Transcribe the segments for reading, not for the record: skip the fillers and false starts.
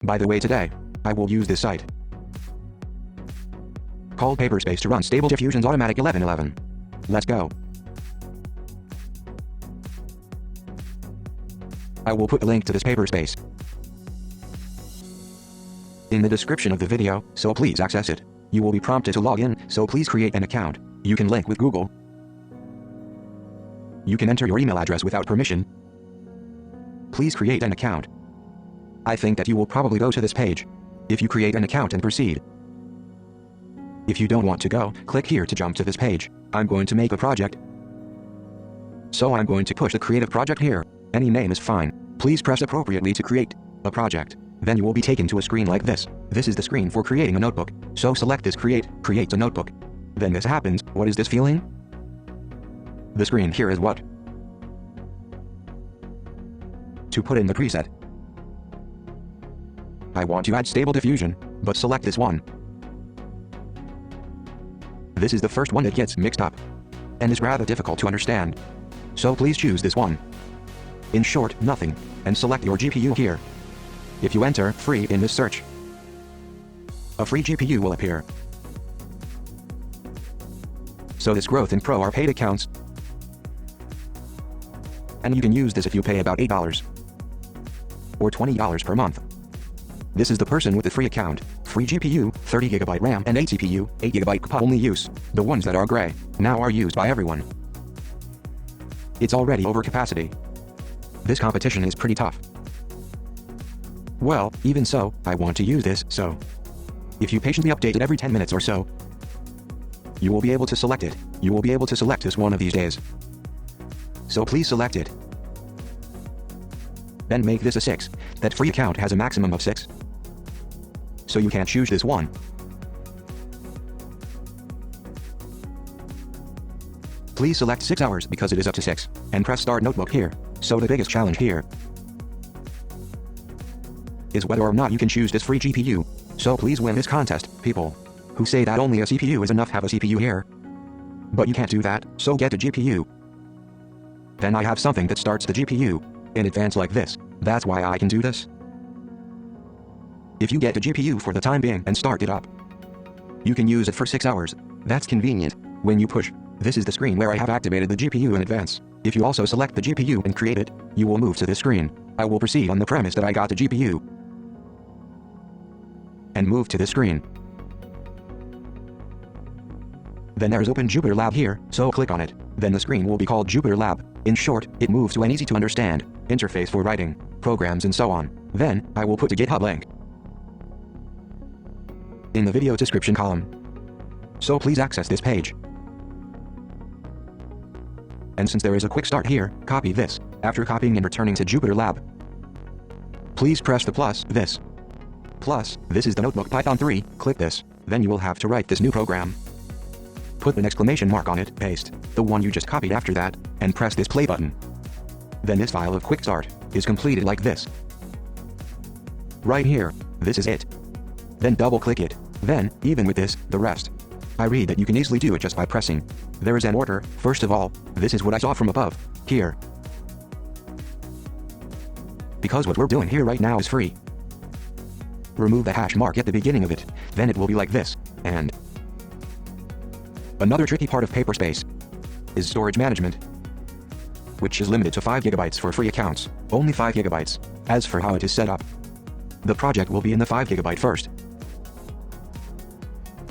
By the way, today, I will use this site called Paperspace to run Stable Diffusion's automatic1111. Let's go. I will put the link to this Paperspace in the description of the video, so please access it. You will be prompted to log in, so please create an account. You can link with Google. You can enter your email address without permission. Please create an account. I think that you will probably go to this page. If you create an account and proceed. If you don't want to go, click here to jump to this page. I'm going to make a project. So I'm going to push the creative project here. Any name is fine. Please press appropriately to create a project. Then you will be taken to a screen like this. This is the screen for creating a notebook. So select this create a notebook. Then this happens. What is this feeling? The screen here is what? To put in the preset. I want to add Stable Diffusion, but select this one. This is the first one that gets mixed up and is rather difficult to understand. So please choose this one. In short, nothing, and select your GPU here. If you enter free in this search, a free GPU will appear. So this Growth and Pro are paid accounts, and you can use this if you pay about $8 or $20 per month. This is the person with the free account. Free GPU, 30GB RAM and 8 CPU, 8GB CPO only use. The ones that are gray now are used by everyone. It's already over capacity. This competition is pretty tough. Well, even so, I want to use this, so if you patiently update it every 10 minutes or so, you will be able to select it. You will be able to select this one of these days. So please select it. Then make this a 6. That free account has a maximum of 6. So you can't choose this one. Please select 6 hours because it is up to 6, and press Start Notebook here. So the biggest challenge here is whether or not you can choose this free GPU. So please win this contest, people who say that only a CPU is enough. Have a CPU here. But you can't do that, so get a GPU. Then I have something that starts the GPU in advance like this. That's why I can do this. If you get a GPU for the time being and start it up, you can use it for 6 hours. That's convenient. When you push, this is the screen where I have activated the GPU in advance. If you also select the GPU and create it, you will move to this screen. I will proceed on the premise that I got the GPU and move to this screen. Then there's Open Jupyter Lab here, so click on it. Then the screen will be called Jupyter Lab. In short, it moves to an easy to understand interface for writing programs and so on. Then, I will put a GitHub link in the video description column. So please access this page. And since there is a quick start here, copy this. After copying and returning to Jupyter Lab, please press the plus, this. Plus, this is the notebook Python 3, click this. Then you will have to write this new program. Put an exclamation mark on it, paste the one you just copied after that, and press this play button. Then this file of quick start is completed like this. Right here, this is it. Then double click it. Then, even with this, the rest. I read that you can easily do it just by pressing. There is an order. First of all, this is what I saw from above, here. Because what we're doing here right now is free. Remove the hash mark at the beginning of it, then it will be like this, and another tricky part of Paperspace is storage management, which is limited to 5 GB for free accounts, only 5 GB. As for how it is set up, the project will be in the 5 GB first.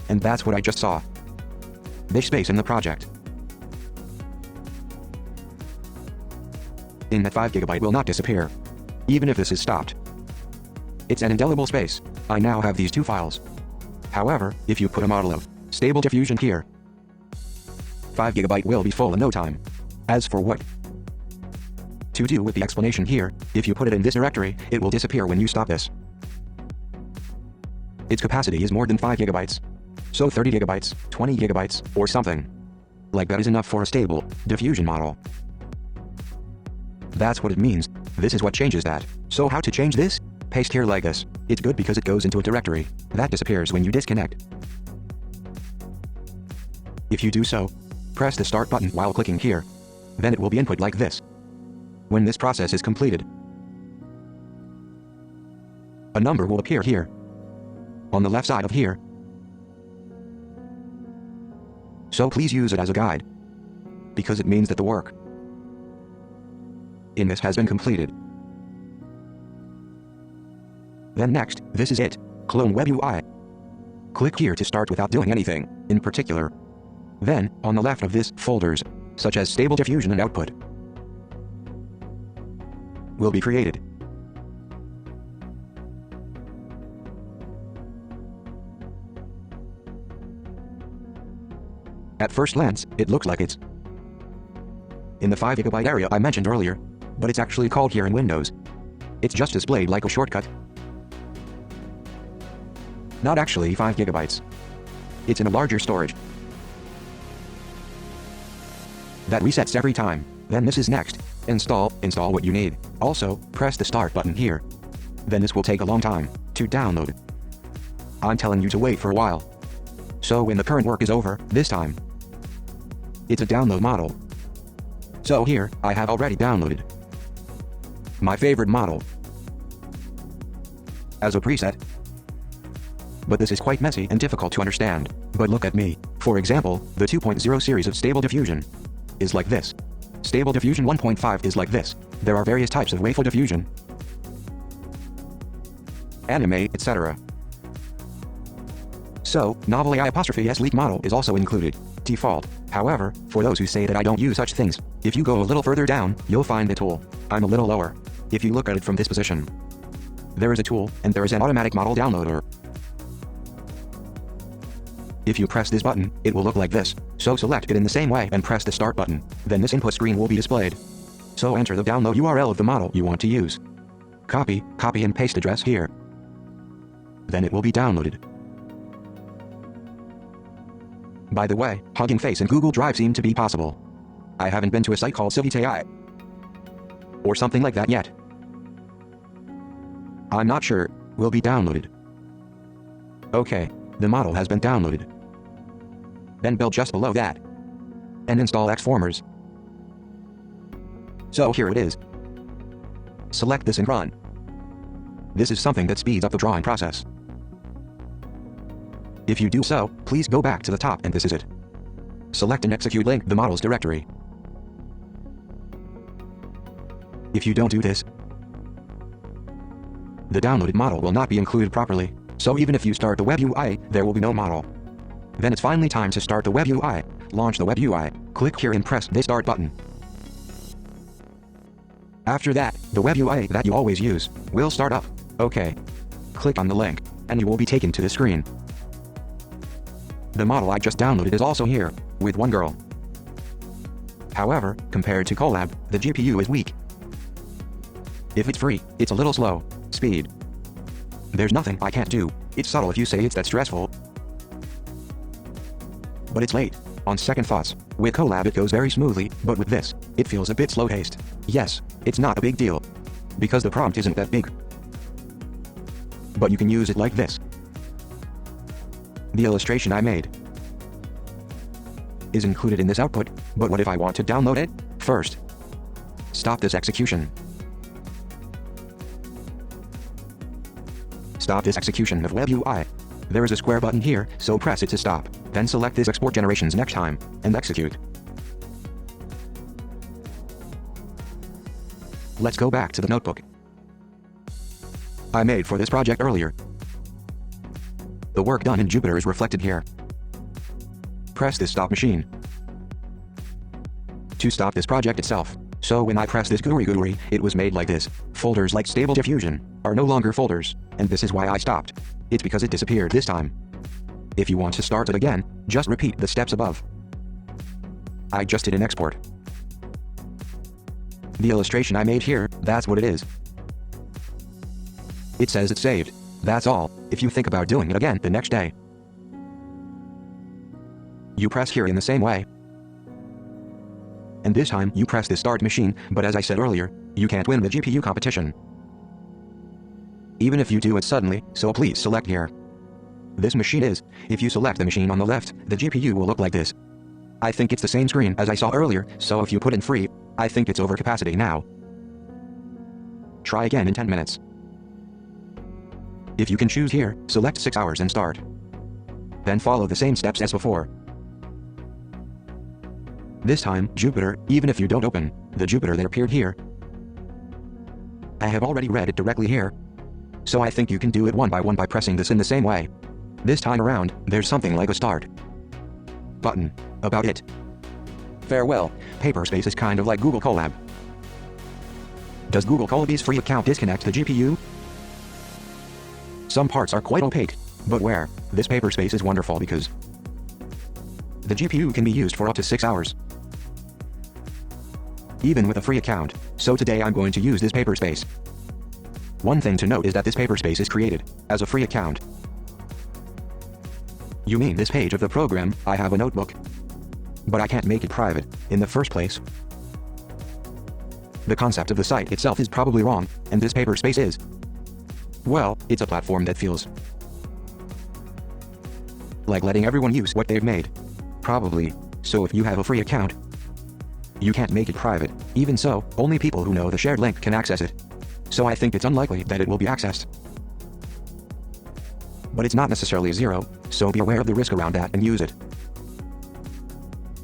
And that's what I just saw. This space in the project. In that 5 GB will not disappear, even if this is stopped. It's an indelible space. I now have these 2 files. However, if you put a model of Stable Diffusion here, 5 GB will be full in no time. As for what to do with the explanation here, if you put it in this directory, it will disappear when you stop this. Its capacity is more than 5 GB. So 30 GB, 20 GB, or something like that is enough for a Stable Diffusion model. That's what it means. This is what changes that. So how to change this? Paste here like this. It's good because it goes into a directory that disappears when you disconnect. If you do so, press the start button while clicking here. Then it will be input like this. When this process is completed, a number will appear here, on the left side of here. So please use it as a guide, because it means that the work in this has been completed. Then next, this is it. Clone Web UI. Click here to start without doing anything in particular. Then, on the left of this, folders, such as Stable Diffusion and Output, will be created. At first glance, it looks like it's in the 5 GB area I mentioned earlier, but it's actually called here in Windows. It's just displayed like a shortcut. Not actually 5 GB. It's in a larger storage that resets every time. Then this is next. Install what you need. Also, press the start button here. Then this will take a long time to download. I'm telling you to wait for a while. So when the current work is over, this time, it's a download model. So here, I have already downloaded my favorite model as a preset. But this is quite messy and difficult to understand. But look at me. For example, the 2.0 series of Stable Diffusion is like this. Stable Diffusion 1.5 is like this. There are various types of waveform diffusion, anime, etc. So, novel AI''s leak model is also included. Default. However, for those who say that I don't use such things, if you go a little further down, you'll find the tool. I'm a little lower. If you look at it from this position, there is a tool, and there is an automatic model downloader. If you press this button, it will look like this. So select it in the same way and press the start button. Then this input screen will be displayed. So enter the download URL of the model you want to use. Copy and paste address here. Then it will be downloaded. By the way, Hugging Face and Google Drive seem to be possible. I haven't been to a site called Civitai or something like that yet. I'm not sure. Will be downloaded. Okay, the model has been downloaded. Then build just below that and install Xformers. So here it is. Select this and run. This is something that speeds up the drawing process. If you do so, please go back to the top and this is it. Select and execute link the models directory. If you don't do this, the downloaded model will not be included properly. So even if you start the web UI, there will be no model. Then it's finally time to start the web UI. Launch the web UI. Click here and press the start button. After that, the web UI that you always use will start up. Okay. Click on the link, and you will be taken to the screen. The model I just downloaded is also here, with one girl. However, compared to Colab, the GPU is weak. If it's free, it's a little slow. Speed. There's nothing I can't do. It's subtle if you say it's that stressful. But it's late. On second thoughts, with Colab it goes very smoothly, but with this, it feels a bit slow-paced. Yes, it's not a big deal, because the prompt isn't that big. But you can use it like this. The illustration I made is included in this output, but what if I want to download it? First, stop this execution. Stop this execution of web UI. There is a square button here, so press it to stop. Then select this export generations next time, and execute. Let's go back to the notebook I made for this project earlier. The work done in Jupyter is reflected here. Press this stop machine to stop this project itself. So when I press this GUI, it was made like this. Folders like Stable Diffusion are no longer folders, and this is why I stopped. It's because it disappeared this time. If you want to start it again, just repeat the steps above. I just did an export. The illustration I made here, that's what it is. It says it's saved. That's all. If you think about doing it again the next day, you press here in the same way. And this time you press the start machine, but as I said earlier, you can't win the GPU competition. Even if you do it suddenly, so please select here. This machine is, if you select the machine on the left, the GPU will look like this. I think it's the same screen as I saw earlier, so if you put in free, I think it's over capacity now. Try again in 10 minutes. If you can choose here, select 6 hours and start. Then follow the same steps as before. This time, Jupiter, even if you don't open the Jupiter that appeared here. I have already read it directly here. So I think you can do it one by pressing this in the same way. This time around, there's something like a start button about it. Farewell, Paperspace is kind of like Google Colab. Does Google Colab's free account disconnect the GPU? Some parts are quite opaque, but where this Paperspace is wonderful because the GPU can be used for up to 6 hours. Even with a free account, so today I'm going to use this Paperspace. One thing to note is that this Paperspace is created as a free account. You mean this page of the program, I have a notebook. But I can't make it private, in the first place. The concept of the site itself is probably wrong, and this Paperspace is. Well, it's a platform that feels like letting everyone use what they've made. Probably. So if you have a free account, you can't make it private. Even so, only people who know the shared link can access it. So I think it's unlikely that it will be accessed. But it's not necessarily zero, so be aware of the risk around that and use it.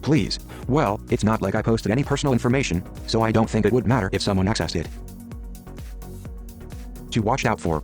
Please. Well, it's not like I posted any personal information, so I don't think it would matter if someone accessed it. To watch out for.